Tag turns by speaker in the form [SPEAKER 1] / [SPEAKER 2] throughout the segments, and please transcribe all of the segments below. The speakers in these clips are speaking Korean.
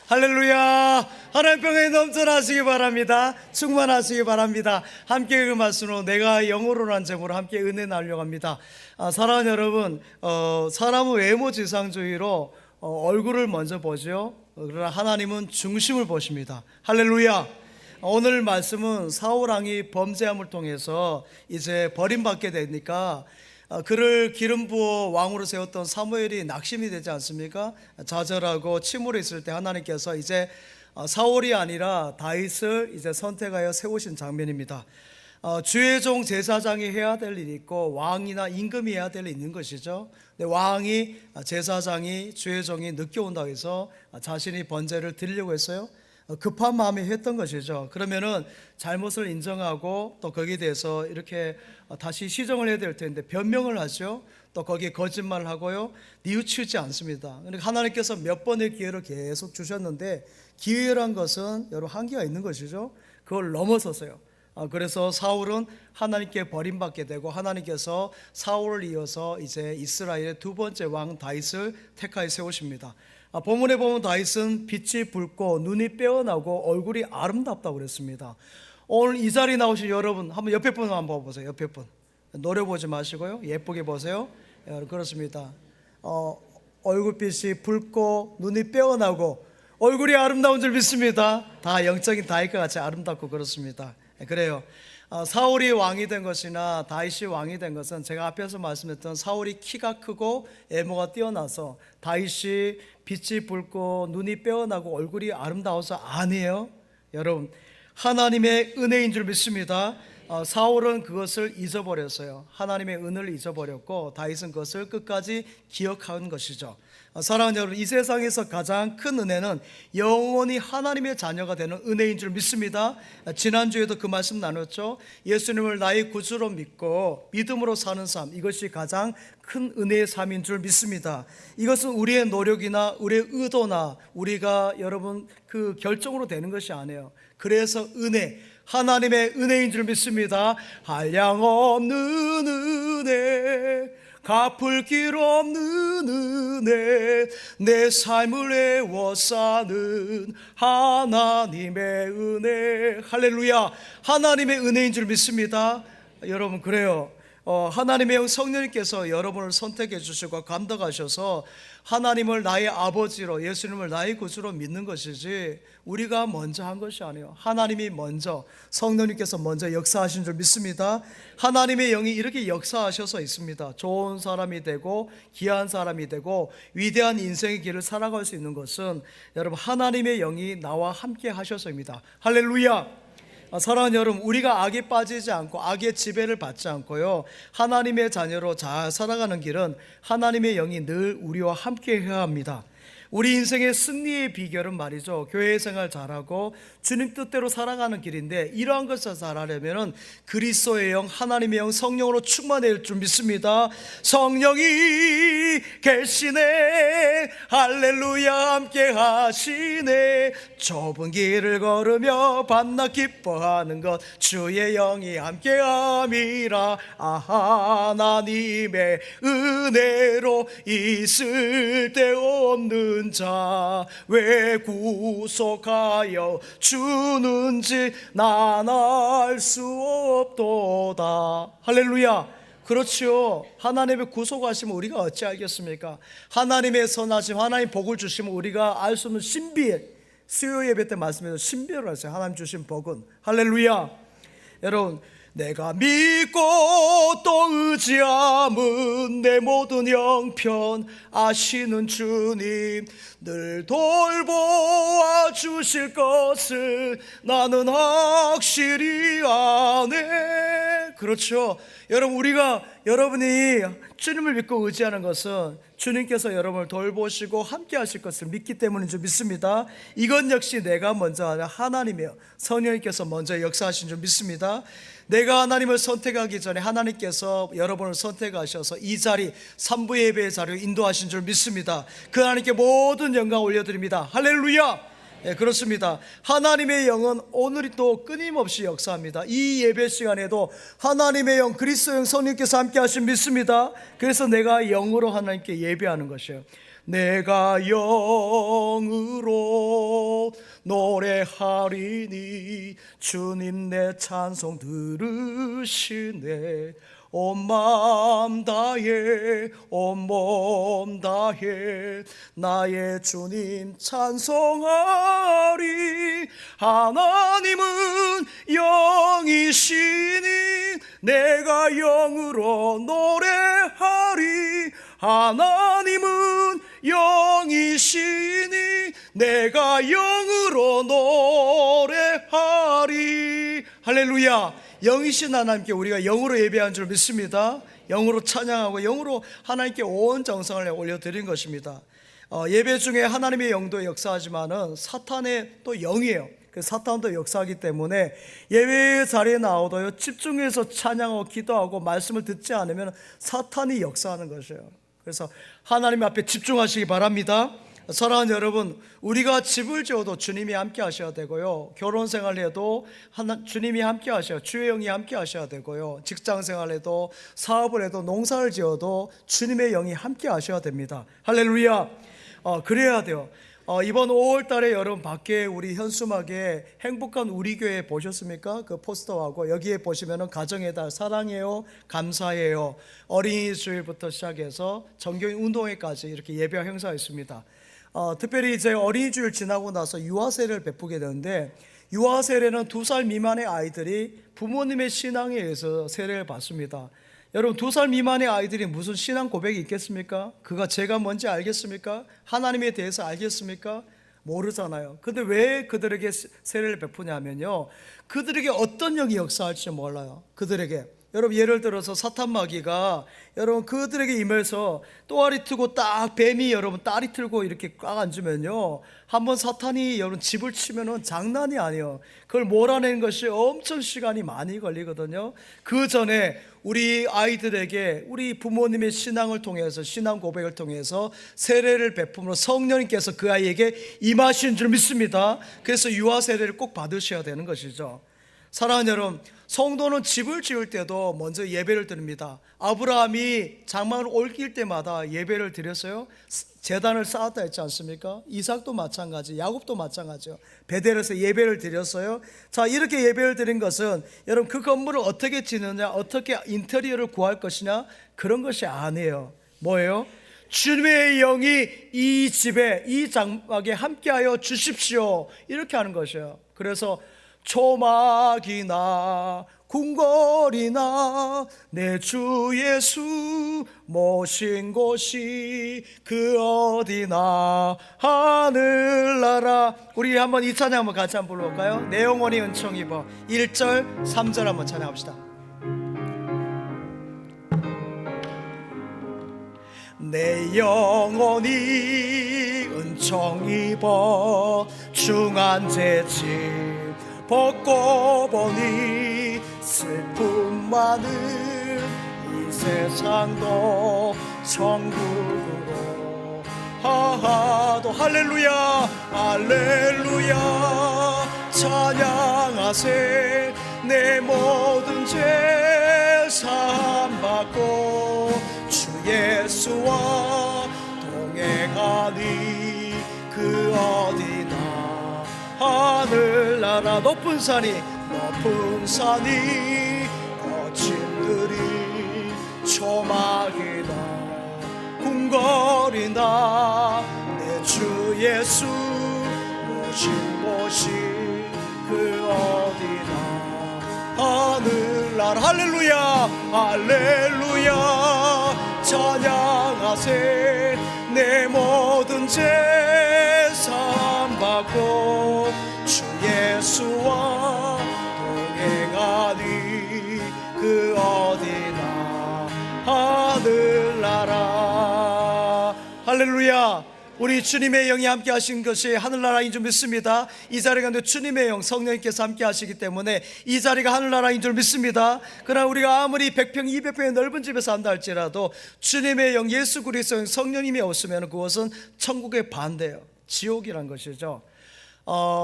[SPEAKER 1] 할렐루야. 하나님 평강이 넘쳐나시기 바랍니다. 충만하시기 바랍니다. 함께 그 말씀으로 내가 영으로란 제목으로 함께 은혜 나누려고 합니다. 사랑하는 여러분, 사람은 외모 지상주의로 얼굴을 먼저 보죠. 그러나 하나님은 중심을 보십니다. 할렐루야. 오늘 말씀은 사울 왕이 범죄함을 통해서 이제 버림받게 되니까 그를 기름 부어 왕으로 세웠던 사무엘이 낙심이 되지 않습니까? 좌절하고 침울해 있을 때 하나님께서 이제 사울이 아니라 다윗을 이제 선택하여 세우신 장면입니다. 주의 종 제사장이 해야 될 일이 있고 왕이나 임금이 해야 될 일이 있는 것이죠. 근데 왕이 제사장이 주의 종이 늦게 온다고 해서 자신이 번제를 드리려고 했어요. 급한 마음에 했던 것이죠. 그러면은 잘못을 인정하고 또 거기에 대해서 이렇게 다시 시정을 해야 될 텐데 변명을 하죠. 또 거기에 거짓말을 하고요, 뉘우치지 않습니다. 그러니까 하나님께서 몇 번의 기회를 계속 주셨는데 기회란 것은 여러 한계가 있는 것이죠. 그걸 넘어섰어요. 그래서 사울은 하나님께 버림받게 되고 하나님께서 사울을 이어서 이제 이스라엘의 두 번째 왕 다윗을 택하여 세우십니다. 본문에 보면 다윗은 빛이 붉고 눈이 빼어나고 얼굴이 아름답다고 그랬습니다. 오늘 이 자리에 나오신 여러분 한번 옆에 분 한번 보세요. 옆에 분 노려보지 마시고요, 예쁘게 보세요. 그렇습니다. 얼굴빛이 붉고 눈이 빼어나고 얼굴이 아름다운 줄 믿습니다. 다 영적인 다윗과 같이 아름답고 그렇습니다. 그래요. 사울이 왕이 된 것이나 다윗이 왕이 된 것은 제가 앞에서 말씀했던 사울이 키가 크고 외모가 뛰어나서 다윗이 빛이 붉고 눈이 빼어나고 얼굴이 아름다워서 아니에요. 여러분, 하나님의 은혜인 줄 믿습니다. 사울은 그것을 잊어버렸어요. 하나님의 은혜를 잊어버렸고 다윗은 그것을 끝까지 기억한 것이죠. 사랑하는 여러분, 이 세상에서 가장 큰 은혜는 영원히 하나님의 자녀가 되는 은혜인 줄 믿습니다. 지난주에도 그 말씀 나눴죠. 예수님을 나의 구주로 믿고 믿음으로 사는 삶, 이것이 가장 큰 은혜의 삶인 줄 믿습니다. 이것은 우리의 노력이나 우리의 의도나 우리가 여러분 그 결정으로 되는 것이 아니에요. 그래서 은혜, 하나님의 은혜인 줄 믿습니다. 한량없는 은혜, 갚을 길 없는 은혜, 내 삶을 애워싸는 하나님의 은혜. 할렐루야. 하나님의 은혜인 줄 믿습니다. 여러분, 그래요. 하나님의 성령님께서 여러분을 선택해 주시고 감동하셔서 하나님을 나의 아버지로, 예수님을 나의 구주로 믿는 것이지 우리가 먼저 한 것이 아니에요. 하나님이 먼저, 성령님께서 먼저 역사하신 줄 믿습니다. 하나님의 영이 이렇게 역사하셔서 있습니다. 좋은 사람이 되고 귀한 사람이 되고 위대한 인생의 길을 살아갈 수 있는 것은 여러분 하나님의 영이 나와 함께 하셔서입니다. 할렐루야. 사랑하는 여러분, 우리가 악에 빠지지 않고 악의 지배를 받지 않고요, 하나님의 자녀로 잘 살아가는 길은 하나님의 영이 늘 우리와 함께 해야 합니다. 우리 인생의 승리의 비결은 말이죠, 교회 생활 잘하고 주님 뜻대로 살아가는 길인데 이러한 것을 잘하려면 그리스도의 영, 하나님의 영, 성령으로 충만해야 할 줄 믿습니다. 성령이 계시네, 할렐루야, 함께 하시네. 좁은 길을 걸으며 밤낮 기뻐하는 것 주의 영이 함께함이라. 하나님의 은혜로 있을 데 없는 자 왜 구속하여 주는지 난 알 수 없도다. 할렐루야. 그렇죠. 하나님의 구속하시면 우리가 어찌 알겠습니까? 하나님의 선하심, 하나님 복을 주시면 우리가 알 수 없는 신비해. 수요 예배 때 말씀해서 신비를 하세요. 하나님 주신 복은. 할렐루야. 여러분, 내가 믿고 또 의지함은 내 모든 형편 아시는 주님 늘 돌보아 주실 것을 나는 확실히 아네. 그렇죠. 여러분, 여러분이 주님을 믿고 의지하는 것은 주님께서 여러분을 돌보시고 함께 하실 것을 믿기 때문인 줄 믿습니다. 이건 역시 내가 먼저 아니라 하나님이요, 성령님께서 먼저 역사하신 줄 믿습니다. 내가 하나님을 선택하기 전에 하나님께서 여러분을 선택하셔서 이 자리, 3부 예배의 자리로 인도하신 줄 믿습니다. 그 하나님께 모든 영광 올려드립니다. 할렐루야. 그렇습니다. 하나님의 영은 오늘이 또 끊임없이 역사합니다. 이 예배 시간에도 하나님의 영, 그리스도 영, 성령께서 함께 하신 믿습니다. 그래서 내가 영으로 하나님께 예배하는 것이에요. 내가 영으로 노래하리니 주님 내 찬송 들으시네. 온 마음 다해 온 몸 다해 나의 주님 찬송하리. 하나님은 영이시니 내가 영으로 노래하리. 하나님은 영이시니 내가 영으로 노래하리. 할렐루야. 영이신 하나님께 우리가 영으로 예배한 줄 믿습니다. 영으로 찬양하고 영으로 하나님께 온 정성을 올려드린 것입니다. 예배 중에 하나님의 영도 역사하지만은 사탄의 또 영이에요. 그 사탄도 역사하기 때문에 예배 자리에 나오도요, 집중해서 찬양하고 기도하고 말씀을 듣지 않으면 사탄이 역사하는 것이에요. 그래서 하나님 앞에 집중하시기 바랍니다. 사랑하는 여러분, 우리가 집을 지어도 주님이 함께 하셔야 되고요, 결혼 생활해도 주님이 함께 하셔야, 주의 영이 함께 하셔야 되고요, 직장 생활해도 사업을 해도 농사를 지어도 주님의 영이 함께 하셔야 됩니다. 할렐루야. 그래야 돼요. 이번 5월 달에 여러분 밖에 우리 현수막에 행복한 우리 교회 보셨습니까? 그 포스터하고 여기에 보시면은 가정의 달, 사랑해요, 감사해요, 어린이 주일부터 시작해서 정교인 운동회까지 이렇게 예배 행사가 있습니다. 특별히 이제 어린이 주일 지나고 나서 유아 세례를 베푸게 되는데, 유아 세례는 2살 미만의 아이들이 부모님의 신앙에 의해서 세례를 받습니다. 여러분, 2살 미만의 아이들이 무슨 신앙 고백이 있겠습니까? 그가 제가 뭔지 알겠습니까? 하나님에 대해서 알겠습니까? 모르잖아요. 근데 왜 그들에게 세례를 베푸냐면요, 그들에게 어떤 영이 역사할지 몰라요. 그들에게. 여러분, 예를 들어서 사탄 마귀가 여러분 그들에게 임해서 또아리 트고 딱 뱀이 여러분 따리 틀고 이렇게 꽉 앉으면요, 한번 사탄이 여러분 집을 치면은 장난이 아니에요. 그걸 몰아내는 것이 엄청 시간이 많이 걸리거든요. 그 전에 우리 아이들에게 우리 부모님의 신앙을 통해서, 신앙 고백을 통해서 세례를 베품으로 성령님께서 그 아이에게 임하신 줄 믿습니다. 그래서 유아 세례를 꼭 받으셔야 되는 것이죠. 사랑하는 여러분, 성도는 집을 지을 때도 먼저 예배를 드립니다. 아브라함이 장막을 옮길 때마다 예배를 드렸어요. 제단을 쌓았다 했지 않습니까? 이삭도 마찬가지, 야곱도 마찬가지요. 베델에서 예배를 드렸어요. 자, 이렇게 예배를 드린 것은 여러분 그 건물을 어떻게 짓느냐, 어떻게 인테리어를 구할 것이냐, 그런 것이 아니에요. 뭐예요? 주님의 영이 이 집에, 이 장막에 함께하여 주십시오, 이렇게 하는 것이에요. 그래서 초막이나 궁궐이나 내 주 예수 모신 곳이 그 어디나 하늘나라. 우리 한번 이 찬양 한번 같이 한번 불러볼까요? 내 영혼이 은총 입어. 1절 3절 한번 찬양합시다. 내 영혼이 은총 입어 중한 재짐 벗고 보니 슬픔 많은 이 세상도 천국으로 하하도 할렐루야 할렐루야 찬양하세. 내 모든 죄 사함받고 주 예수와 동행하니 그 어디나 하늘나라. 높은 산이 거친 들이 초막이나 궁궐이나 내 주 예수 모신 곳이 그 어디나 하늘나라. 할렐루야 할렐루야 찬양하세. 내 모든 죄 사함받고 주 예수와 동행하니 그 어디나 하늘나라. 할렐루야. 우리 주님의 영이 함께 하신 것이 하늘나라인 줄 믿습니다. 이 자리 가운데 주님의 영 성령님께서 함께 하시기 때문에 이 자리가 하늘나라인 줄 믿습니다. 그러나 우리가 아무리 100평 200평의 넓은 집에서 산다 할지라도 주님의 영 예수 그리스도 성령님이 없으면 그것은 천국의 반대예요. 지옥이란 것이죠.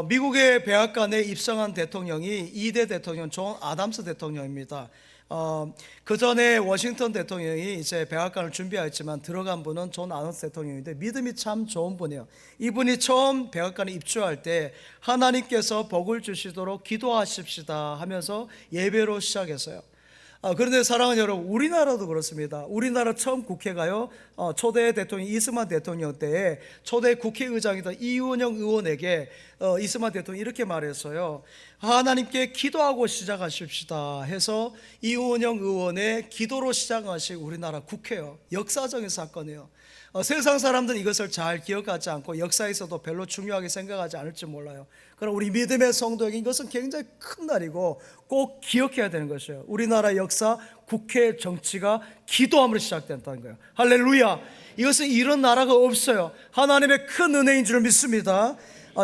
[SPEAKER 1] 미국의 백악관에 입성한 대통령이 2대 대통령 존 아담스 대통령입니다. 그 전에 워싱턴 대통령이 이제 백악관을 준비하였지만 들어간 분은 존 아노스 대통령인데 믿음이 참 좋은 분이에요. 이분이 처음 백악관에 입주할 때 하나님께서 복을 주시도록 기도하십시다 하면서 예배로 시작했어요. 그런데 사랑하는 여러분, 우리나라도 그렇습니다. 우리나라 처음 국회가요, 초대 대통령 이승만 대통령 때에 초대 국회의장이던 이은영 의원에게 이승만 대통령이 이렇게 말했어요. 하나님께 기도하고 시작하십시다 해서 이은영 의원의 기도로 시작하신 우리나라 국회요. 역사적인 사건이에요. 세상 사람들은 이것을 잘 기억하지 않고 역사에서도 별로 중요하게 생각하지 않을지 몰라요. 그러나 우리 믿음의 성도에게 이것은 굉장히 큰 날이고 꼭 기억해야 되는 것이에요. 우리나라 역사, 국회 정치가 기도함으로 시작된다는 거예요. 할렐루야. 이것은 이런 나라가 없어요. 하나님의 큰 은혜인 줄 믿습니다.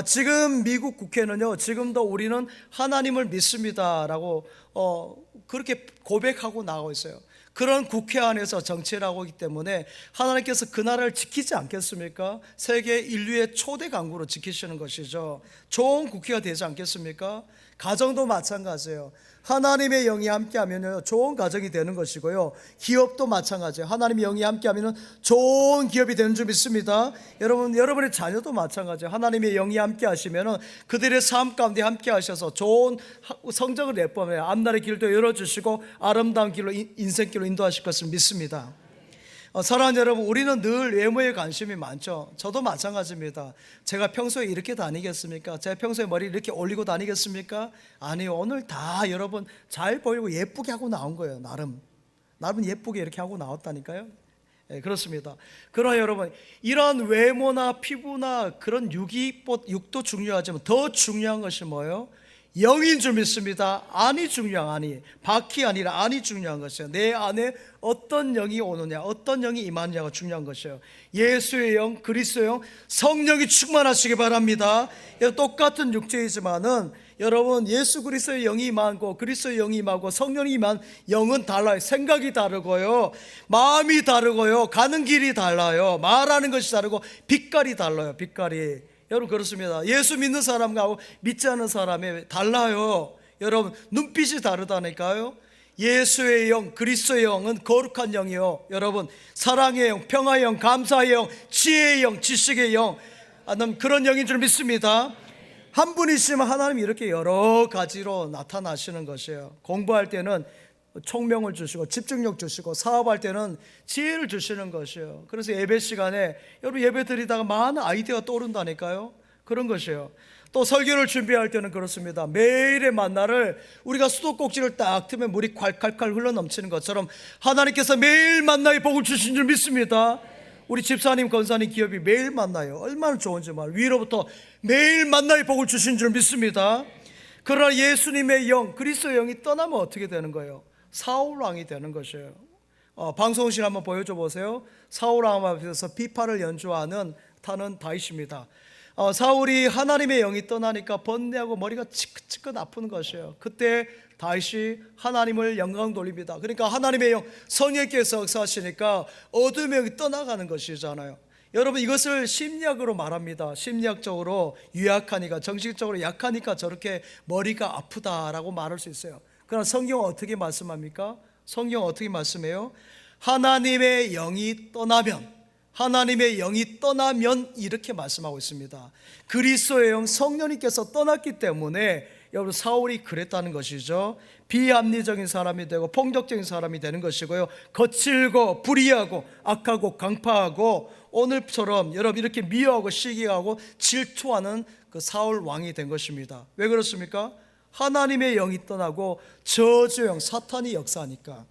[SPEAKER 1] 지금 미국 국회는요, 지금도 우리는 하나님을 믿습니다라고 그렇게 고백하고 나오고 있어요. 그런 국회 안에서 정치를 하고 있기 때문에 하나님께서 그 나라를 지키지 않겠습니까? 세계 인류의 초대 강국으로 지키시는 것이죠. 좋은 국회가 되지 않겠습니까? 가정도 마찬가지예요. 하나님의 영이 함께하면 좋은 가정이 되는 것이고요. 기업도 마찬가지예요. 하나님의 영이 함께하면 좋은 기업이 되는 줄 믿습니다. 여러분의 자녀도 마찬가지예요. 하나님의 영이 함께하시면 그들의 삶 가운데 함께하셔서 좋은 성적을 내보면 앞날의 길도 열어주시고 아름다운 길로, 인생길로 인도하실 것을 믿습니다. 사랑하는 여러분, 우리는 늘 외모에 관심이 많죠. 저도 마찬가지입니다. 제가 평소에 이렇게 다니겠습니까? 제가 평소에 머리 이렇게 올리고 다니겠습니까? 아니요. 오늘 다 여러분 잘 보이고 예쁘게 하고 나온 거예요. 나름 예쁘게 이렇게 하고 나왔다니까요. 네, 그렇습니다. 그러나 여러분, 이런 외모나 피부나 그런 육도 중요하지만 더 중요한 것이 뭐예요? 영인 줄 믿습니다. 안이 중요한, 안이 밖이 아니라 안이 중요한 것이에요. 내 안에 어떤 영이 오느냐, 어떤 영이 임하느냐가 중요한 것이에요. 예수의 영, 그리스도의 영, 성령이 충만하시기 바랍니다. 똑같은 육체이지만은 여러분, 예수 그리스도의 영이 임하고 그리스도의 영이 임하고 성령이 임한 영은 달라요. 생각이 다르고요, 마음이 다르고요, 가는 길이 달라요, 말하는 것이 다르고 빛깔이 달라요. 빛깔이 여러분 그렇습니다. 예수 믿는 사람과 믿지 않는 사람이 달라요. 여러분 눈빛이 다르다니까요. 예수의 영, 그리스도의 영은 거룩한 영이요, 여러분 사랑의 영, 평화의 영, 감사의 영, 지혜의 영, 지식의 영, 그런 영인 줄 믿습니다. 한 분이시면 하나님이 이렇게 여러 가지로 나타나시는 것이에요. 공부할 때는 총명을 주시고 집중력 주시고 사업할 때는 지혜를 주시는 것이에요. 그래서 예배 시간에 여러분 예배 드리다가 많은 아이디어가 떠오른다니까요. 그런 것이에요. 또 설교를 준비할 때는 그렇습니다. 매일의 만나를 우리가 수도꼭지를 딱 트면 물이 콸콸콸 흘러넘치는 것처럼 하나님께서 매일 만나의 복을 주신 줄 믿습니다. 우리 집사님, 권사님, 기업이 매일 만나요. 얼마나 좋은지 말, 위로부터 매일 만나의 복을 주신 줄 믿습니다. 그러나 예수님의 영, 그리스도의 영이 떠나면 어떻게 되는 거예요? 사울 왕이 되는 것이에요. 방송실 한번 보여줘 보세요. 사울 왕 앞에서 비파를 연주하는 타는 다윗입니다. 사울이 하나님의 영이 떠나니까 번뇌하고 머리가 치긋치긋 아픈 것이에요. 그때 다윗이 하나님을 영광 돌립니다. 그러니까 하나님의 영, 성령께서 역사하시니까 어둠의 영이 떠나가는 것이잖아요. 여러분 이것을 심리학으로 말합니다. 심리학적으로 유약하니까, 정신적으로 약하니까 저렇게 머리가 아프다라고 말할 수 있어요. 그러나 성경은 어떻게 말씀합니까? 성경은 어떻게 말씀해요? 하나님의 영이 떠나면, 하나님의 영이 떠나면 이렇게 말씀하고 있습니다. 그리스도의 영, 성령님께서 떠났기 때문에 여러분 사울이 그랬다는 것이죠. 비합리적인 사람이 되고 폭력적인 사람이 되는 것이고요, 거칠고 불의하고 악하고 강파하고 오늘처럼 여러분 이렇게 미워하고 시기하고 질투하는 그 사울 왕이 된 것입니다. 왜 그렇습니까? 하나님의 영이 떠나고 저주영, 사탄이 역사하니까.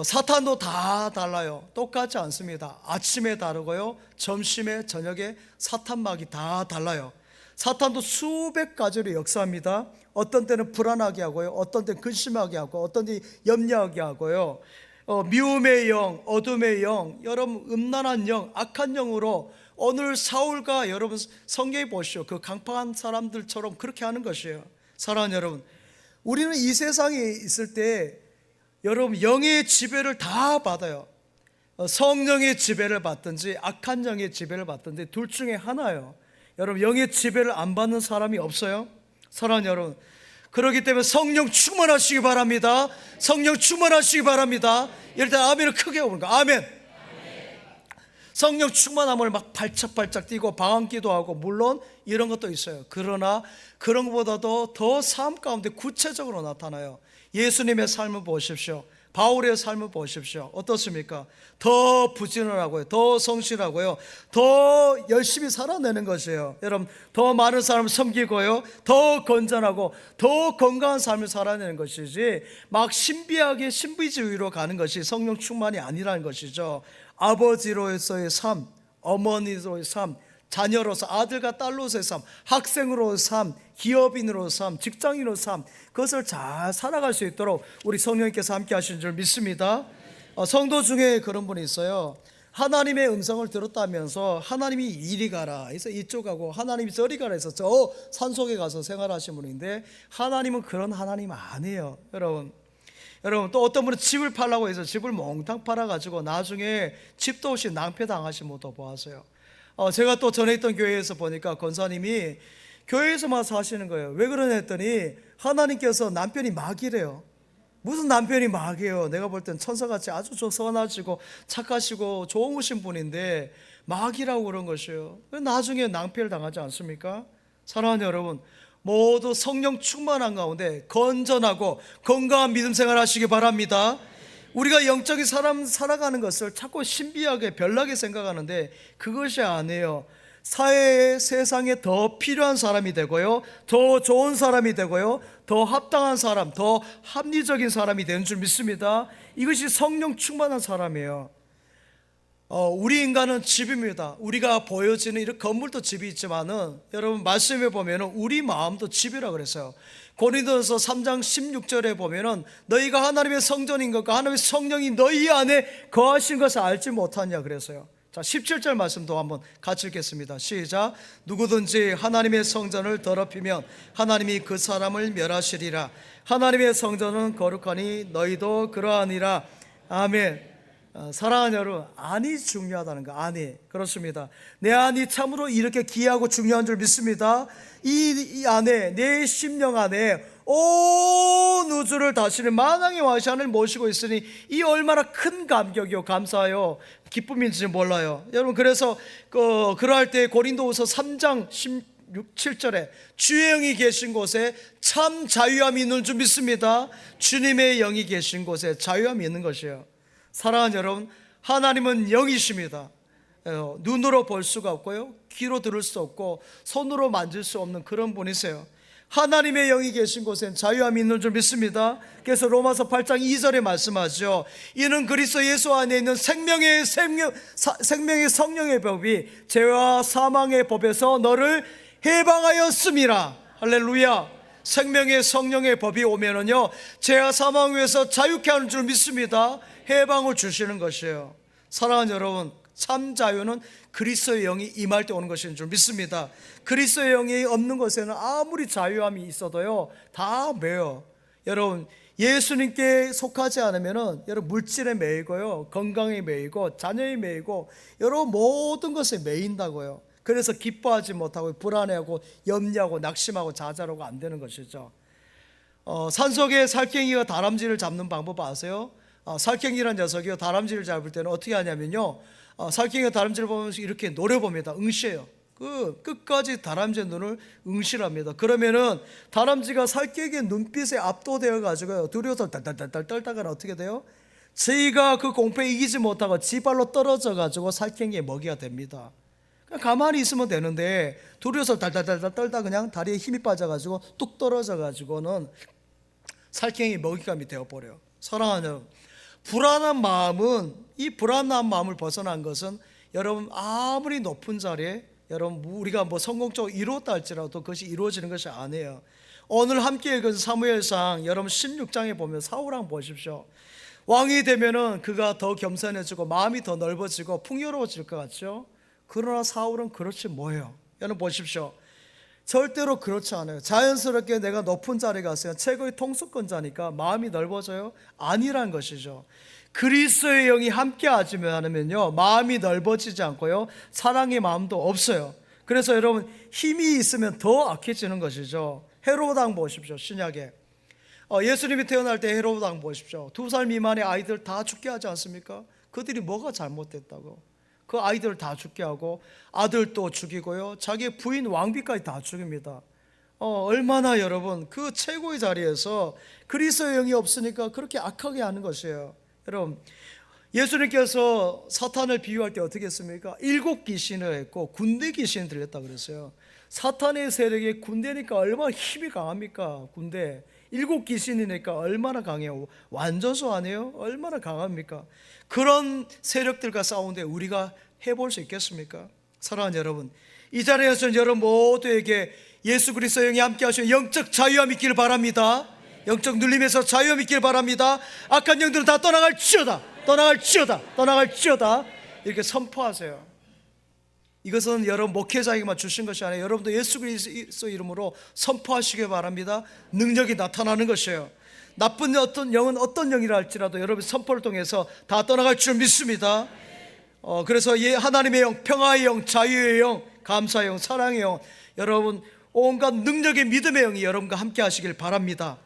[SPEAKER 1] 사탄도 다 달라요. 똑같지 않습니다. 아침에 다르고요, 점심에, 저녁에 사탄막이 다 달라요. 사탄도 수백 가지로 역사합니다. 어떤 때는 불안하게 하고요, 어떤 때는 근심하게 하고, 어떤 때는 염려하게 하고요. 미움의 영, 어둠의 영, 여러분 음란한 영, 악한 영으로 오늘 사울과 여러분 성경에 보시오, 그 강팍한 사람들처럼 그렇게 하는 것이에요. 사랑하는 여러분, 우리는 이 세상에 있을 때 여러분 영의 지배를 다 받아요. 성령의 지배를 받든지 악한 영의 지배를 받든지 둘 중에 하나예요. 여러분 영의 지배를 안 받는 사람이 없어요. 사랑하는 여러분, 그렇기 때문에 성령 충만하시기 바랍니다. 성령 충만하시기 바랍니다. 이럴 때 아멘을 크게 오는가? 아멘. 성령 충만함을 막 발짝발짝 뛰고 방언기도 하고 물론 이런 것도 있어요. 그러나 그런 것보다도 더 삶 가운데 구체적으로 나타나요. 예수님의 삶을 보십시오. 바울의 삶을 보십시오. 어떻습니까? 더 부지런하고요, 더 성실하고요, 더 열심히 살아내는 것이에요. 여러분, 더 많은 사람을 섬기고요, 더 건전하고 더 건강한 삶을 살아내는 것이지 막 신비하게 신비주의로 가는 것이 성령 충만이 아니라는 것이죠. 아버지로서의 삶, 어머니로서의 삶, 자녀로서 아들과 딸로서의 삶, 학생으로서의 삶, 기업인으로서의 삶, 직장인으로서의 삶, 그것을 잘 살아갈 수 있도록 우리 성령님께서 함께 하시는 줄 믿습니다. 성도 중에 그런 분이 있어요. 하나님의 음성을 들었다면서 하나님이 이리 가라 해서 이쪽 가고 하나님이 저리 가라 해서 저 산속에 가서 생활하신 분인데 하나님은 그런 하나님 아니에요. 여러분 또 어떤 분은 집을 팔라고 해서 집을 몽땅 팔아가지고 나중에 집도 없이 낭패당하신 분도 보았어요. 제가 또 전에 있던 교회에서 보니까 권사님이 교회에서만 사시는 거예요. 왜 그러냐 했더니 하나님께서 남편이 마귀래요. 무슨 남편이 마귀예요? 내가 볼 땐 천사같이 아주 선하시고 착하시고 좋으신 분인데 마귀라고 그런 것이에요. 나중에 낭패를 당하지 않습니까? 사랑하는 여러분, 모두 성령 충만한 가운데 건전하고 건강한 믿음 생활 하시기 바랍니다. 우리가 영적인 사람 살아가는 것을 자꾸 신비하게 별나게 생각하는데 그것이 아니에요. 사회에 세상에 더 필요한 사람이 되고요, 더 좋은 사람이 되고요, 더 합당한 사람, 더 합리적인 사람이 되는 줄 믿습니다. 이것이 성령 충만한 사람이에요. 우리 인간은 집입니다. 우리가 보여지는 이런 건물도 집이 있지만은 여러분 말씀에 보면은 우리 마음도 집이라 그랬어요. 고린도전서 3장 16절에 보면은 너희가 하나님의 성전인 것과 하나님의 성령이 너희 안에 거하신 것을 알지 못하냐 그랬어요. 자, 17절 말씀도 한번 같이 읽겠습니다. 시작. 누구든지 하나님의 성전을 더럽히면 하나님이 그 사람을 멸하시리라. 하나님의 성전은 거룩하니 너희도 그러하니라. 아멘. 사랑하는 여러분, 안이 중요하다는 거. 안이 그렇습니다. 내 안이 참으로 이렇게 귀하고 중요한 줄 믿습니다. 이 안에 내 심령 안에 온 우주를 다스리는 만왕의 왕이신 하나님을 모시고 있으니 이 얼마나 큰 감격이요 감사요 기쁨인지 몰라요. 여러분 그래서 그러할 때 고린도후서 3장 17절에 주의 영이 계신 곳에 참 자유함이 있는 줄 믿습니다. 주님의 영이 계신 곳에 자유함이 있는 것이에요. 사랑하는 여러분, 하나님은 영이십니다. 눈으로 볼 수가 없고요, 귀로 들을 수 없고 손으로 만질 수 없는 그런 분이세요. 하나님의 영이 계신 곳엔 자유함이 있는 줄 믿습니다. 그래서 로마서 8장 2절에 말씀하죠. 이는 그리스도 예수 안에 있는 생명의 성령의 법이 죄와 사망의 법에서 너를 해방하였음이라. 할렐루야. 생명의 성령의 법이 오면은요 죄와 사망 위에서 자유케 하는 줄 믿습니다. 해방을 주시는 것이에요. 사랑하는 여러분, 참 자유는 그리스도의 영이 임할 때 오는 것인 줄 믿습니다. 그리스도의 영이 없는 곳에는 아무리 자유함이 있어도요 다 매요. 여러분 예수님께 속하지 않으면은 여러분 물질에 매이고요, 건강에 매이고 자녀에 매이고 여러 모든 것에 매인다고요. 그래서 기뻐하지 못하고 불안해하고 염려하고 낙심하고 좌절하고 안 되는 것이죠. 산속에 살쾡이가 다람쥐를 잡는 방법 아세요? 살쾡이란 녀석이요 다람쥐를 잡을 때는 어떻게 하냐면요, 살쾡이가 다람쥐를 보면서 이렇게 노려봅니다. 응시해요. 끝까지 다람쥐의 눈을 응시합니다. 그러면은 다람쥐가 살쾡이의 눈빛에 압도되어 가지고요 두려워서 딸딸딸 떨다가는 어떻게 돼요? 저희가 그 공포에 이기지 못하고 지발로 떨어져 가지고 살쾡이의 먹이가 됩니다. 그냥 가만히 있으면 되는데 두려워서 달달달달 떨다 그냥 다리에 힘이 빠져가지고 뚝 떨어져가지고는 살쾡이 먹잇감이 되어버려요. 사랑하는 여러분, 불안한 마음은, 이 불안한 마음을 벗어난 것은 여러분 아무리 높은 자리에 여러분 우리가 뭐 성공적으로 이루었다 할지라도 그것이 이루어지는 것이 아니에요. 오늘 함께 읽은 사무엘상 여러분 16장에 보면 사울왕 보십시오. 왕이 되면은 그가 더 겸손해지고 마음이 더 넓어지고 풍요로워질 것 같죠. 그러나 사울은 그렇지 뭐예요. 여러분 보십시오. 절대로 그렇지 않아요. 자연스럽게 내가 높은 자리에 갔어요. 최고의 통수권자니까 마음이 넓어져요? 아니란 것이죠. 그리스도의 영이 함께 하지 않으면요 마음이 넓어지지 않고요 사랑의 마음도 없어요. 그래서 여러분 힘이 있으면 더 악해지는 것이죠. 헤로드 왕 보십시오. 신약에 예수님이 태어날 때 헤로드 왕 보십시오. 2살 미만의 아이들 다 죽게 하지 않습니까? 그들이 뭐가 잘못됐다고 그 아이들을 다 죽게 하고 아들도 죽이고요, 자기 부인 왕비까지 다 죽입니다. 얼마나 여러분 그 최고의 자리에서 그리스도의 영이 없으니까 그렇게 악하게 하는 것이에요. 여러분, 예수님께서 사탄을 비유할 때 어떻게 했습니까? 7 귀신을 했고 군대 귀신이 들렸다 그랬어요. 사탄의 세력이 군대니까 얼마나 힘이 강합니까? 군대 7 귀신이니까 얼마나 강해요. 완전수 아니에요? 얼마나 강합니까? 그런 세력들과 싸우는데 우리가 해볼 수 있겠습니까? 사랑하는 여러분, 이 자리에서는 여러분 모두에게 예수 그리스도의 영이 함께 하시는 영적 자유함 있기를 바랍니다. 영적 눌림에서 자유함 있기를 바랍니다. 악한 영들은 다 떠나갈지어다, 떠나갈지어다, 떠나갈지어다, 이렇게 선포하세요. 이것은 여러분 목회자에게만 주신 것이 아니라 여러분도 예수 그리스도 이름으로 선포하시기 바랍니다. 능력이 나타나는 것이에요. 나쁜 어떤 영은 어떤 영이라 할지라도 여러분 선포를 통해서 다 떠나갈 줄 믿습니다. 그래서 하나님의 영, 평화의 영, 자유의 영, 감사의 영, 사랑의 영, 여러분 온갖 능력의 믿음의 영이 여러분과 함께 하시길 바랍니다.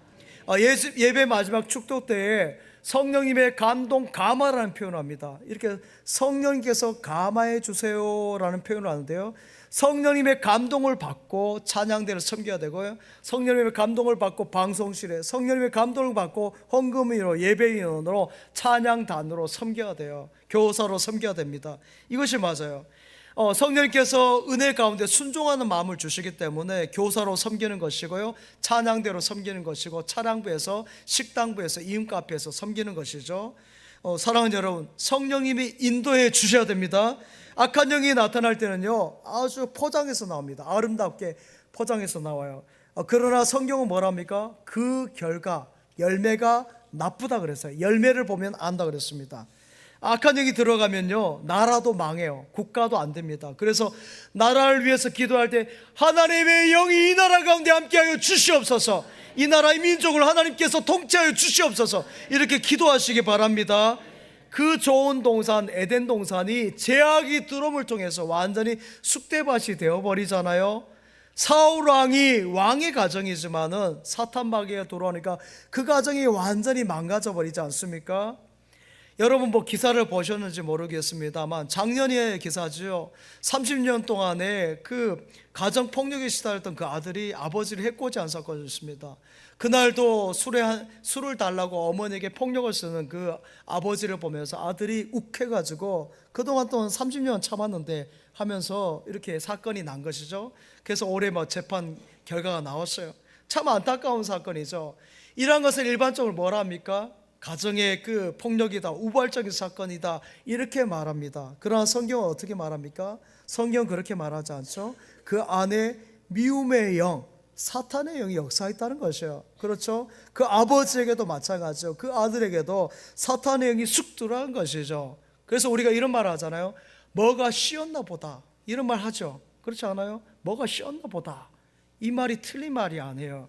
[SPEAKER 1] 예배 마지막 축도 때에 성령님의 감동, 감화라는 표현을 합니다. 이렇게 성령님께서 감화해 주세요라는 표현을 하는데요, 성령님의 감동을 받고 찬양대를 섬겨야 되고요, 성령님의 감동을 받고 방송실에, 성령님의 감동을 받고 헌금으로, 예배인으로, 찬양단으로 섬겨야 돼요. 교사로 섬겨야 됩니다. 이것이 맞아요. 성령님께서 은혜 가운데 순종하는 마음을 주시기 때문에 교사로 섬기는 것이고요, 찬양대로 섬기는 것이고, 차량부에서, 식당부에서, 이음카페에서 섬기는 것이죠. 사랑하는 여러분, 성령님이 인도해 주셔야 됩니다. 악한 영이 나타날 때는요 아주 포장해서 나옵니다. 아름답게 포장해서 나와요. 그러나 성경은 뭐랍니까? 그 결과, 열매가 나쁘다 그랬어요. 열매를 보면 안다 그랬습니다. 악한 영이 들어가면요 나라도 망해요. 국가도 안 됩니다. 그래서 나라를 위해서 기도할 때 하나님의 영이 이 나라 가운데 함께하여 주시옵소서, 이 나라의 민족을 하나님께서 통치하여 주시옵소서, 이렇게 기도하시기 바랍니다. 그 좋은 동산, 에덴 동산이 죄악이 들어옴을 통해서 완전히 쑥대밭이 되어버리잖아요. 사울 왕이 왕의 가정이지만은 사탄 마귀가 돌아오니까 그 가정이 완전히 망가져 버리지 않습니까? 여러분 뭐 기사를 보셨는지 모르겠습니다만 작년의 기사죠. 30년 동안에 그 가정폭력에 시달렸던 그 아들이 아버지를 해코지한 사건이 있습니다. 그날도 술을 달라고 어머니에게 폭력을 쓰는 그 아버지를 보면서 아들이 욱해가지고 그동안 또 30년 참았는데 하면서 이렇게 사건이 난 것이죠. 그래서 올해 뭐 재판 결과가 나왔어요. 참 안타까운 사건이죠. 이러한 것을 일반적으로 뭐라 합니까? 가정의 그 폭력이다, 우발적인 사건이다, 이렇게 말합니다. 그러나 성경은 어떻게 말합니까? 성경은 그렇게 말하지 않죠. 그 안에 미움의 영, 사탄의 영이 역사했다는 것이에요. 그렇죠? 그 아버지에게도 마찬가지죠. 그 아들에게도 사탄의 영이 쑥 들어간 것이죠. 그래서 우리가 이런 말을 하잖아요. 뭐가 씌었나 보다, 이런 말 하죠. 그렇지 않아요? 뭐가 씌었나 보다, 이 말이 틀린 말이 아니에요.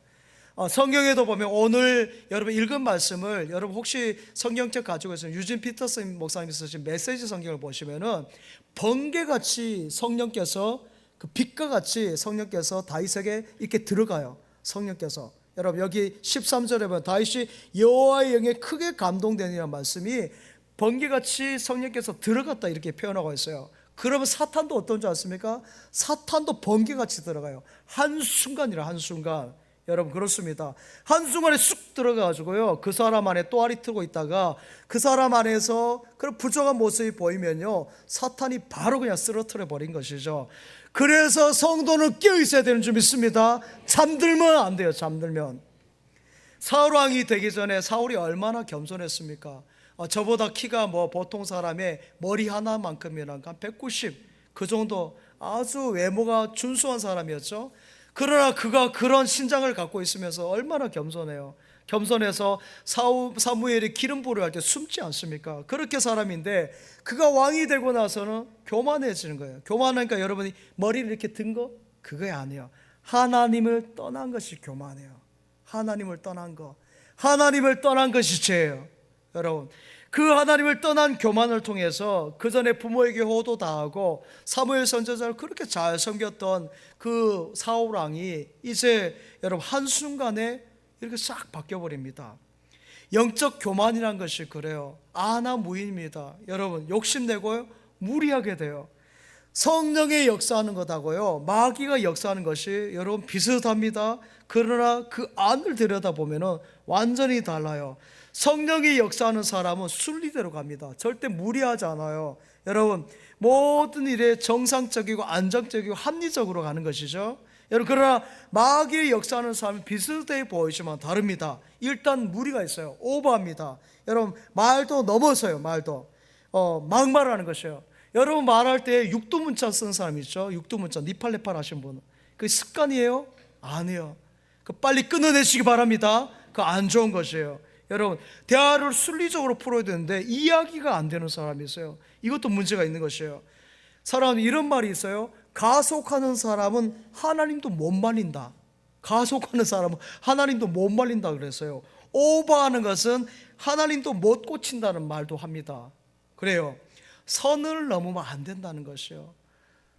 [SPEAKER 1] 성경에도 보면 오늘 여러분 읽은 말씀을 여러분 혹시 성경책 가지고 있으면 유진 피터슨 목사님이 쓰신 메시지 성경을 보시면은 번개같이 성령께서, 그 빛과 같이 성령께서 다윗에게 이렇게 들어가요. 성령께서 여러분 여기 13절에 보면 다윗이 여호와의 영에 크게 감동되니라는 말씀이 번개같이 성령께서 들어갔다 이렇게 표현하고 있어요. 그러면 사탄도 어떤 줄 아십니까? 사탄도 번개같이 들어가요. 한순간이라, 한순간. 여러분 그렇습니다. 한순간에 쑥 들어가가지고요 그 사람 안에 또아리 트고 있다가 그 사람 안에서 그런 부정한 모습이 보이면요 사탄이 바로 그냥 쓰러뜨려 버린 것이죠. 그래서 성도는 깨어 있어야 되는 줄 믿습니다. 잠들면 안 돼요. 잠들면. 사울 왕이 되기 전에 사울이 얼마나 겸손했습니까? 저보다 키가 뭐 보통 사람의 머리 하나만큼이나 한 190, 그 정도 아주 외모가 준수한 사람이었죠. 그러나 그가 그런 신장을 갖고 있으면서 얼마나 겸손해요. 겸손해서 사무엘이 기름 부으려 할 때 숨지 않습니까? 그렇게 사람인데 그가 왕이 되고 나서는 교만해지는 거예요. 교만하니까 여러분이 머리를 이렇게 든 거? 그게 아니에요. 하나님을 떠난 것이 교만해요. 하나님을 떠난 거, 하나님을 떠난 것이 죄예요. 여러분 그 하나님을 떠난 교만을 통해서 그 전에 부모에게 호도 당하고 사무엘 선지자를 그렇게 잘 섬겼던 그 사울 왕이 이제 여러분 한순간에 이렇게 싹 바뀌어버립니다. 영적 교만이란 것이 그래요. 아나무인입니다. 여러분 욕심내고요 무리하게 돼요. 성령의 역사하는 것하고요 마귀가 역사하는 것이 여러분 비슷합니다. 그러나 그 안을 들여다보면 완전히 달라요. 성령이 역사하는 사람은 순리대로 갑니다. 절대 무리하지 않아요. 여러분 모든 일에 정상적이고 안정적이고 합리적으로 가는 것이죠. 여러분 그러나 마귀의 역사하는 사람은 비슷해 보이지만 다릅니다. 일단 무리가 있어요. 오버합니다. 여러분 말도 넘어서요. 말도 막말하는 것이에요. 여러분 말할 때 육두문자 쓰는 사람 있죠. 육두문자 니팔레팔 하신 분 그 습관이에요? 아니에요. 그 빨리 끊어내시기 바랍니다. 그 안 좋은 것이에요. 여러분 대화를 순리적으로 풀어야 되는데 이야기가 안 되는 사람이 있어요. 이것도 문제가 있는 것이에요. 사람은 이런 말이 있어요. 가속하는 사람은 하나님도 못 말린다. 가속하는 사람은 하나님도 못 말린다 그랬어요. 오버하는 것은 하나님도 못 고친다는 말도 합니다. 그래요. 선을 넘으면 안 된다는 것이요.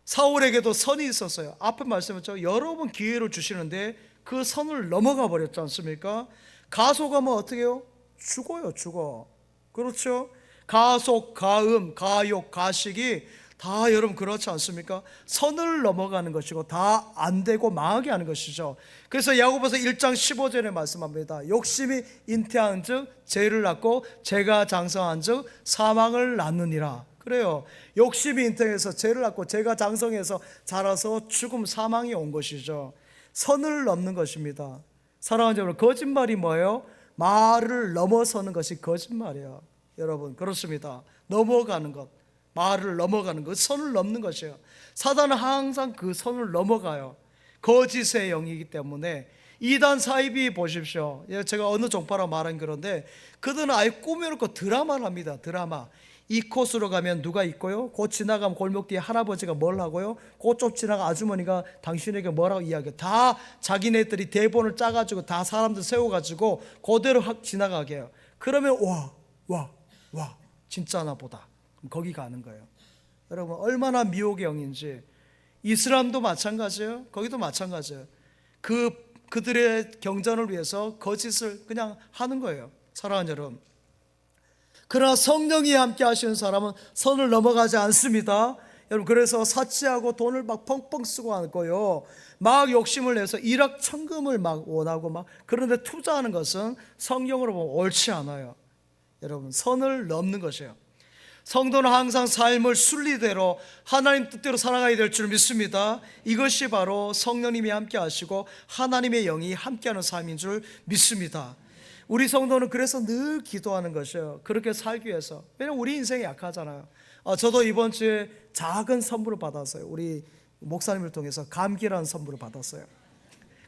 [SPEAKER 1] 사울에게도 선이 있었어요. 앞에 말씀했죠. 여러 번 기회를 주시는데 그 선을 넘어가 버렸지 않습니까? 가속하면 어떻게 해요? 죽어요. 죽어. 그렇죠? 가속, 가음, 가욕, 가식이 다 여러분 그렇지 않습니까? 선을 넘어가는 것이고 다 안 되고 망하게 하는 것이죠. 그래서 야고보서 1장 15절에 말씀합니다. 욕심이 잉태한 즉 죄를 낳고 죄가 장성한 즉 사망을 낳느니라. 그래요. 욕심이 잉태해서 죄를 낳고 죄가 장성해서 자라서 죽음 사망이 온 것이죠. 선을 넘는 것입니다. 사랑하는 여러분 거짓말이 뭐예요? 말을 넘어서는 것이 거짓말이에요. 여러분 그렇습니다. 넘어가는 것, 말을 넘어가는 것, 선을 넘는 것이에요. 사단은 항상 그 선을 넘어가요. 거짓의 영이기 때문에. 이단 사이비 보십시오. 제가 어느 종파라 말한 그런데 그들은 아예 꾸며놓고 드라마를 합니다. 드라마. 이 코스로 가면 누가 있고요, 곧 지나가면 골목 뒤에 할아버지가 뭘 하고요, 그쪽 지나가 아주머니가 당신에게 뭐라고 이야기해요. 다 자기네들이 대본을 짜가지고 다 사람들 세워가지고 그대로 확 지나가게 해요. 그러면 와 진짜나 보다. 거기 가는 거예요. 여러분 얼마나 미혹의 영인지. 이슬람도 마찬가지예요. 거기도 마찬가지예요. 그들의 경전을 위해서 거짓을 그냥 하는 거예요. 사랑하는 여러분, 그러나 성령이 함께 하시는 사람은 선을 넘어가지 않습니다. 여러분 그래서 사치하고 돈을 막 펑펑 쓰고 하고요, 막 욕심을 내서 일확천금을 막 원하고 막 그런데 투자하는 것은 성경으로 보면 옳지 않아요. 여러분 선을 넘는 것이에요. 성도는 항상 삶을 순리대로 하나님 뜻대로 살아가야 될 줄 믿습니다. 이것이 바로 성령님이 함께 하시고 하나님의 영이 함께하는 삶인 줄 믿습니다. 우리 성도는 그래서 늘 기도하는 것이에요. 그렇게 살기 위해서. 왜냐하면 우리 인생이 약하잖아요. 저도 이번 주에 작은 선물을 받았어요. 우리 목사님을 통해서 감기라는 선물을 받았어요.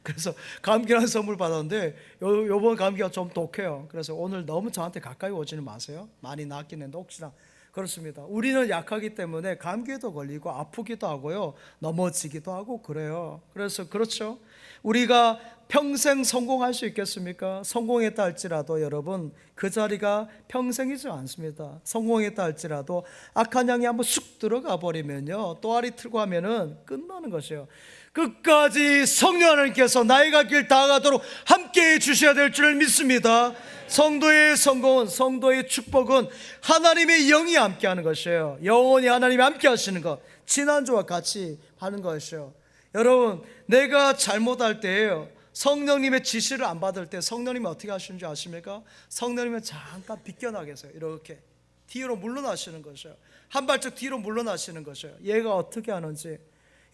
[SPEAKER 1] 그래서 감기라는 선물 받았는데 요번 감기가 좀 독해요. 그래서 오늘 너무 저한테 가까이 오지는 마세요. 많이 낫긴 했는데 혹시나. 그렇습니다. 우리는 약하기 때문에 감기에도 걸리고 아프기도 하고요, 넘어지기도 하고 그래요. 그래서 그렇죠. 우리가 평생 성공할 수 있겠습니까? 성공했다 할지라도 여러분 그 자리가 평생이지 않습니다. 성공했다 할지라도 악한 양이 한번 쑥 들어가 버리면요, 또아리 틀고 하면은 끝나는 것이에요. 끝까지 성령 하나님께서 나의 갈 길 다가가도록 함께해 주셔야 될 줄 믿습니다. 성도의 성공은, 성도의 축복은 하나님의 영이 함께하는 것이에요. 영원히 하나님이 함께 하시는 것, 지난주와 같이 하는 것이에요. 여러분 내가 잘못할 때예요, 성령님의 지시를 안 받을 때 성령님이 어떻게 하시는지 아십니까? 성령님은 잠깐 비껴나 계세요. 이렇게 뒤로 물러나시는 것이에요. 한 발짝 뒤로 물러나시는 것이에요. 얘가 어떻게 하는지.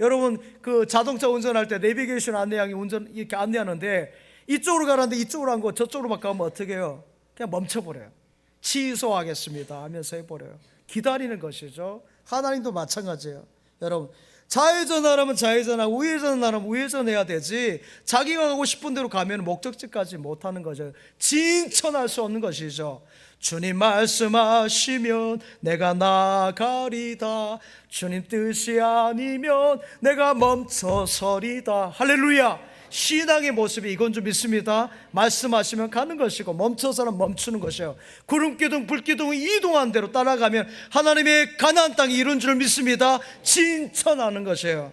[SPEAKER 1] 여러분 그 자동차 운전할 때 내비게이션 안내양이 운전 이렇게 안내하는데 이쪽으로 가라는데 이쪽으로 한 거 저쪽으로 바꾸면 어떻게 해요? 그냥 멈춰버려요. 취소하겠습니다 하면서 해버려요. 기다리는 것이죠. 하나님도 마찬가지예요. 여러분 좌회전하라면 좌회전하고 우회전하라면 우회전해야 되지, 자기가 가고 싶은 대로 가면 목적지까지 못하는 거죠. 진천할 수 없는 것이죠. 주님 말씀하시면 내가 나가리다, 주님 뜻이 아니면 내가 멈춰서리다. 할렐루야. 신앙의 모습이 이건 줄 믿습니다. 말씀하시면 가는 것이고 멈춰서는 멈추는 것이에요. 구름기둥 불기둥이 이동한 대로 따라가면 하나님의 가나안 땅이 이룬 줄 믿습니다. 진천하는 것이에요.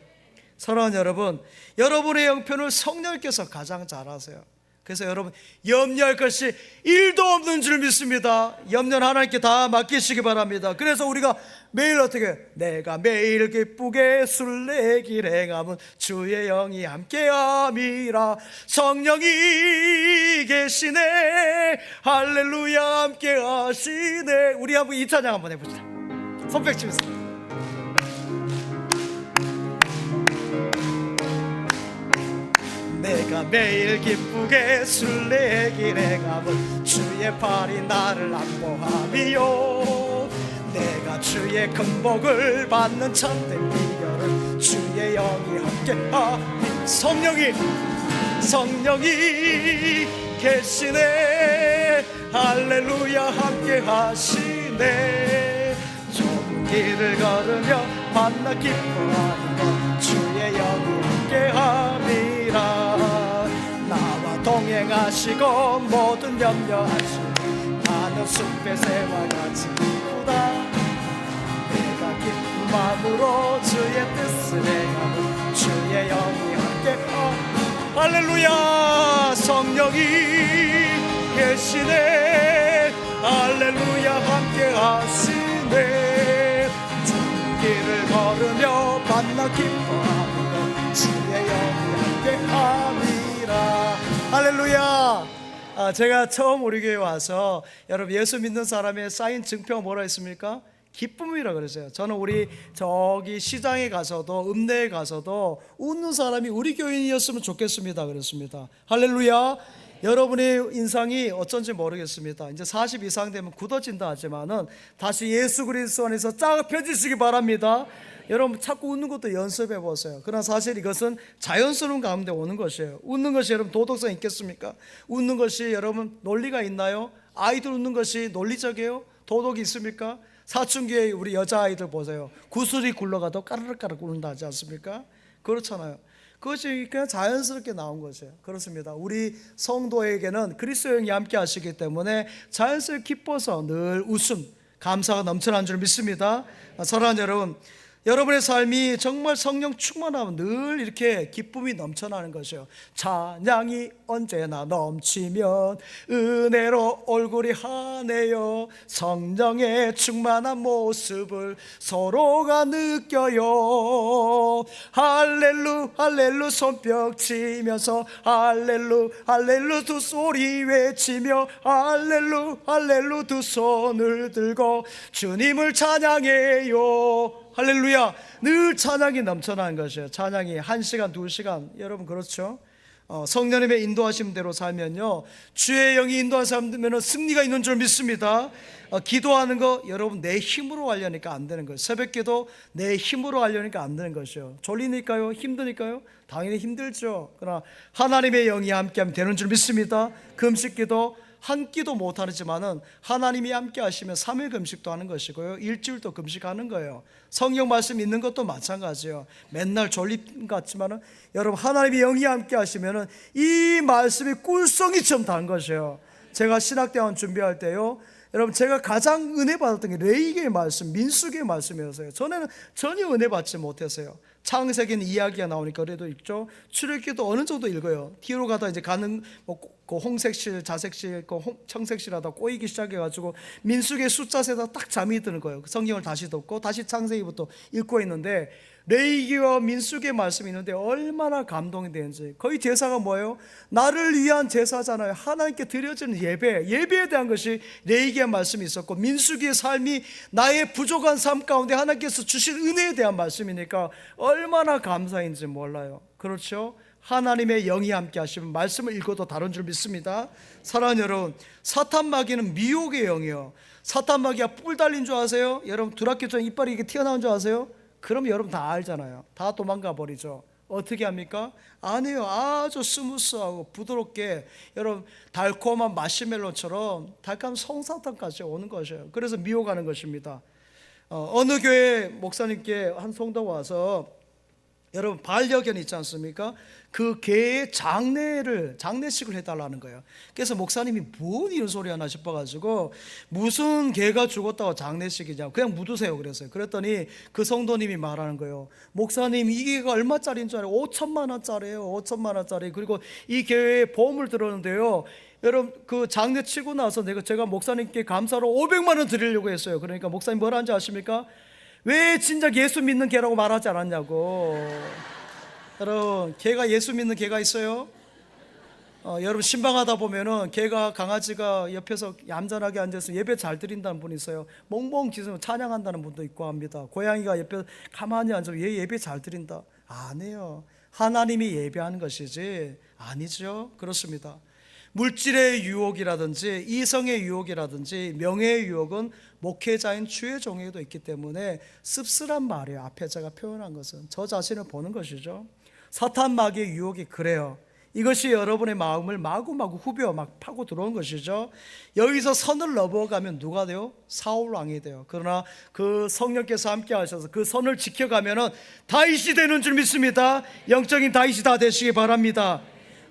[SPEAKER 1] 사랑하는 여러분, 여러분의 형편을 성령께서 가장 잘 아세요. 그래서 여러분 염려할 것이 1도 없는 줄 믿습니다. 염려는 하나님께 다 맡기시기 바랍니다. 그래서 우리가 매일 어떻게, 내가 매일 기쁘게 술래길 행함은 주의 영이 함께함이라. 성령이 계시네, 할렐루야 함께 하시네. 우리 한번 이 찬양 한번 해보자. 손뼉 치면서. 내가 매일 기쁘게 술래길 행함은 주의 팔이 나를 안보함이요. 내가 주의 큰 복을 받는 참된 비결은 주의 영이 함께하니. 성령이 계시네, 할렐루야 함께 하시네. 좁은 길을 걸으며 만나 기뻐하는 것 주의 영이 함께함이라. 나와 동행하시고 모든 염려하시고 나는 숲의 새와 같이 기쁘다. 내가 기쁜 마음으로 주의 뜻을 행하고 주의 영이 함께하니. 할렐루야. 성령이 계시네, 할렐루야 함께 하시네. 좁은 길을 걸으며 만나 기뻐하는 주의 영이 함께함이라. 할렐루야. 제가 처음 우리 교회 와서 여러분 예수 믿는 사람의 사인 증표가 뭐라 했습니까? 기쁨이라 그랬어요. 저는 우리 저기 시장에 가서도 읍내에 가서도 웃는 사람이 우리 교인이었으면 좋겠습니다 그랬습니다. 할렐루야. 여러분의 인상이 어쩐지 모르겠습니다. 이제 40 이상 되면 굳어진다 하지만은 다시 예수 그리스도 안에서 쫙 펴지시기 바랍니다. 여러분 자꾸 웃는 것도 연습해 보세요. 그러나 사실 이것은 자연스러운 가운데 오는 것이에요. 웃는 것이 여러분 도덕성 있겠습니까? 웃는 것이 여러분 논리가 있나요? 아이들 웃는 것이 논리적이에요? 도덕이 있습니까? 사춘기에 우리 여자아이들 보세요. 구슬이 굴러가도 까르르까르 굴른다 하지 않습니까? 그렇잖아요. 그것이 그냥 자연스럽게 나온 것이에요. 그렇습니다. 우리 성도에게는 그리스도 영이 함께 하시기 때문에 자연스럽게 기뻐서 늘 웃음, 감사가 넘쳐나는 줄 믿습니다. 사랑하는 여러분, 여러분의 삶이 정말 성령 충만하면 늘 이렇게 기쁨이 넘쳐나는 것이요. 찬양이 언제나 넘치면 은혜로 얼굴이 환해요. 성령의 충만한 모습을 서로가 느껴요. 할렐루 할렐루 손뼉 치면서 할렐루 할렐루 두 소리 외치며 할렐루 할렐루 두 손을 들고 주님을 찬양해요. 할렐루야. 늘 찬양이 넘쳐나는 것이에요. 찬양이 1시간 2시간 여러분 그렇죠? 성령님의 인도하심 대로 살면요 주의 영이 인도한 사람들은 승리가 있는 줄 믿습니다. 기도하는 거 여러분 내 힘으로 하려니까 안 되는 거예요. 새벽기도 내 힘으로 하려니까 안 되는 것이요. 졸리니까요? 힘드니까요? 당연히 힘들죠. 그러나 하나님의 영이 함께하면 되는 줄 믿습니다. 금식기도 한 끼도 못 하지만은 하나님이 함께 하시면 3일 금식도 하는 것이고요, 일주일도 금식하는 거예요. 성경 말씀 있는 것도 마찬가지예요. 맨날 졸림 같지만은 여러분 하나님이 영이 함께 하시면은 이 말씀이 꿀송이처럼 단 것이에요. 제가 신학대원 준비할 때요, 여러분 제가 가장 은혜 받았던 게 레위기의 말씀, 민수기의 말씀이었어요. 전에는 전혀 은혜 받지 못했어요. 창세기는 이야기가 나오니까 그래도 읽죠. 출애굽기도 어느 정도 읽어요. 뒤로 가다 이제 가는 그 홍색실, 자색실, 청색실 하다 꼬이기 시작해가지고 민수기의 숫자 세다 딱 잠이 드는 거예요. 성경을 다시 듣고 다시 창세기부터 읽고 있는데 레위기와 민수기의 말씀이 있는데 얼마나 감동이 되는지. 거의 제사가 뭐예요? 나를 위한 제사잖아요. 하나님께 드려지는 예배에 대한 것이 레위기의 말씀이 있었고, 민수기의 삶이 나의 부족한 삶 가운데 하나님께서 주신 은혜에 대한 말씀이니까 얼마나 감사인지 몰라요. 그렇죠? 하나님의 영이 함께 하시면 말씀을 읽어도 다른 줄 믿습니다. 사랑하는 여러분, 사탄 마귀는 미혹의 영이에요. 사탄 마귀가 뿔 달린 줄 아세요? 여러분 두락기처럼 이빨이 이렇게 튀어나온 줄 아세요? 그럼 여러분 다 알잖아요. 다 도망가 버리죠. 어떻게 합니까? 아니요, 아주 스무스하고 부드럽게 여러분 달콤한 마시멜로처럼 달콤한 성사탕까지 오는 것이에요. 그래서 미혹하는 것입니다. 어느 교회 목사님께 한 성도가 와서 여러분 반려견 있지 않습니까? 그 개의 장례식을 해달라는 거예요. 그래서 목사님이 뭔 이런 소리 하나 싶어가지고 무슨 개가 죽었다고 장례식이냐, 그냥 묻으세요 그랬어요. 그랬더니 그 성도님이 말하는 거예요. 목사님, 이 개가 얼마짜리인 줄 알아요? 5천만 원짜리예요. 5천만 원짜리. 그리고 이 개에 보험을 들었는데요, 여러분 그 장례 치고 나서 제가 목사님께 감사로 500만 원 드리려고 했어요. 그러니까 목사님 뭐라는지 아십니까? 왜 진작 예수 믿는 개라고 말하지 않았냐고. 여러분, 개가 예수 믿는 개가 있어요? 여러분 신방하다 보면은 개가, 강아지가 옆에서 얌전하게 앉아서 예배 잘 드린다는 분이 있어요. 멍멍 짖으면 찬양한다는 분도 있고 합니다. 고양이가 옆에 가만히 앉아서 얘 예배 잘 드린다. 아니에요. 하나님이 예배하는 것이지. 아니죠. 그렇습니다. 물질의 유혹이라든지 이성의 유혹이라든지 명예의 유혹은 목회자인 주의 종에게도 있기 때문에 씁쓸한 말이에요. 앞에 제가 표현한 것은 저 자신을 보는 것이죠. 사탄 마귀의 유혹이 그래요. 이것이 여러분의 마음을 마구마구 후벼 막 파고 들어온 것이죠. 여기서 선을 넘어가면 누가 돼요? 사울 왕이 돼요. 그러나 그 성령께서 함께 하셔서 그 선을 지켜가면은 다윗이 되는 줄 믿습니다. 영적인 다윗이 다 되시기 바랍니다.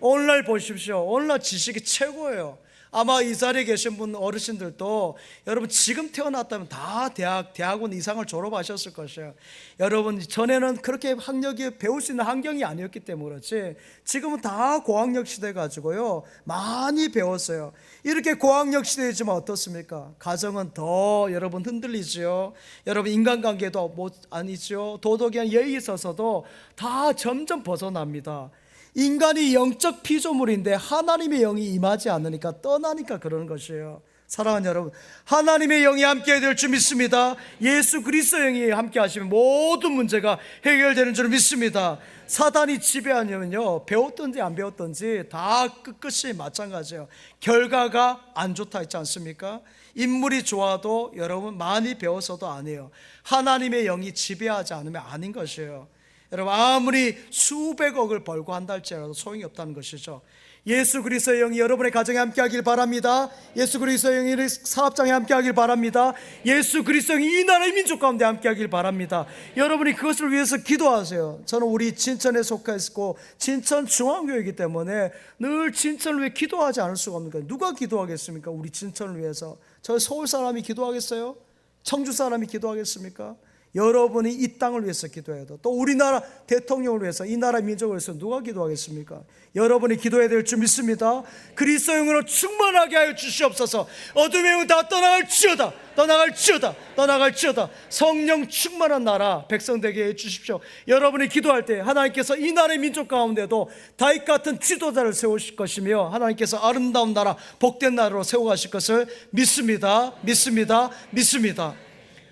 [SPEAKER 1] 오늘날 보십시오. 오늘날 지식이 최고예요. 아마 이 자리에 계신 분 어르신들도 여러분 지금 태어났다면 다 대학원 이상을 졸업하셨을 것이에요. 여러분 전에는 그렇게 학력이 배울 수 있는 환경이 아니었기 때문에 그렇지, 지금은 다 고학력 시대 가지고요 많이 배웠어요. 이렇게 고학력 시대이지만 어떻습니까? 가정은 더 여러분 흔들리죠. 여러분 인간관계도 아니죠. 도덕에 예의 있어서도 다 점점 벗어납니다. 인간이 영적 피조물인데 하나님의 영이 임하지 않으니까 떠나니까 그러는 것이에요. 사랑하는 여러분, 하나님의 영이 함께 될 줄 믿습니다. 예수 그리스도의 영이 함께 하시면 모든 문제가 해결되는 줄 믿습니다. 사단이 지배하면요, 배웠든지 안 배웠든지 다 끝끝이 마찬가지예요. 결과가 안 좋다 했지 않습니까? 인물이 좋아도 여러분 많이 배워서도 아니에요. 하나님의 영이 지배하지 않으면 아닌 것이에요. 여러분 아무리 수백억을 벌고 한다 할지라도 소용이 없다는 것이죠. 예수 그리스도의 영이 여러분의 가정에 함께하길 바랍니다. 예수 그리스도의 영이 사업장에 함께하길 바랍니다. 예수 그리스도의 영이 이 나라의 민족 가운데 함께하길 바랍니다. 여러분이 그것을 위해서 기도하세요. 저는 우리 진천에 속해 있고 진천 중앙교회이기 때문에 늘 진천을 위해 기도하지 않을 수가 없는 거예요. 누가 기도하겠습니까? 우리 진천을 위해서. 저 서울 사람이 기도하겠어요? 청주 사람이 기도하겠습니까? 여러분이 이 땅을 위해서 기도해야 돼. 또 우리나라 대통령을 위해서, 이 나라 민족을 위해서 누가 기도하겠습니까? 여러분이 기도해야 될 줄 믿습니다. 그리스도의 영으로 충만하게 하여 주시옵소서. 어둠의 영은 다 떠나갈지어다. 떠나갈지어다. 떠나갈지어다. 성령 충만한 나라 백성 되게 해 주십시오. 여러분이 기도할 때 하나님께서 이 나라의 민족 가운데도 다윗 같은 지도자를 세우실 것이며 하나님께서 아름다운 나라, 복된 나라로 세워가실 것을 믿습니다. 믿습니다. 믿습니다.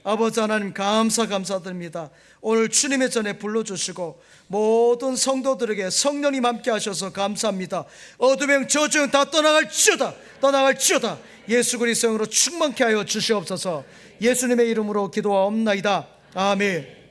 [SPEAKER 1] 아버지 하나님 감사드립니다. 오늘 주님의 전에 불러주시고 모든 성도들에게 성령님 함께 하셔서 감사합니다. 어둠의 영 저주영 다 떠나갈지어다. 떠나갈지어다. 예수 그리스도의 영으로 충만케 하여 주시옵소서. 예수님의 이름으로 기도하옵나이다. 아멘.